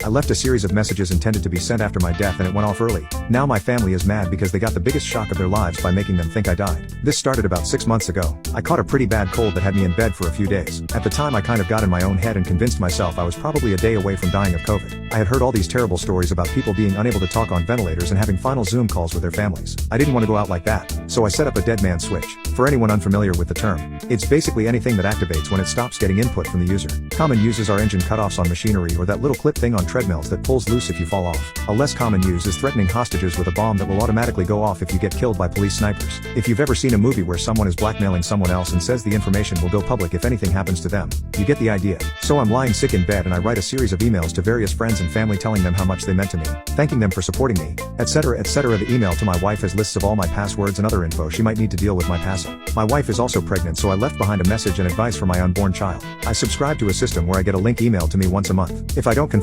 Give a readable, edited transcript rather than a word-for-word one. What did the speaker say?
I left a series of messages intended to be sent after my death and it went off early. Now my family is mad because they got the biggest shock of their lives by making them think I died. This started about 6 months ago. I caught a pretty bad cold that had me in bed for a few days. At the time I kind of got in my own head and convinced myself I was probably a day away from dying of COVID. I had heard all these terrible stories about people being unable to talk on ventilators and having final Zoom calls with their families. I didn't want to go out like that, so I set up a dead man switch. For anyone unfamiliar with the term, it's basically anything that activates when it stops getting input from the user. Common uses are engine cutoffs on machinery or that little clip thing on treadmills that pulls loose if you fall off. A less common use is threatening hostages with a bomb that will automatically go off if you get killed by police snipers. If you've ever seen a movie where someone is blackmailing someone else and says the information will go public if anything happens to them, you get the idea. So I'm lying sick in bed and I write a series of emails to various friends and family telling them how much they meant to me, thanking them for supporting me, etc. etc. The email to my wife has lists of all my passwords and other info she might need to deal with my passing. My wife is also pregnant, so I left behind a message and advice for my unborn child. I subscribe to a system where I get a link emailed to me once a month. If I don't confirm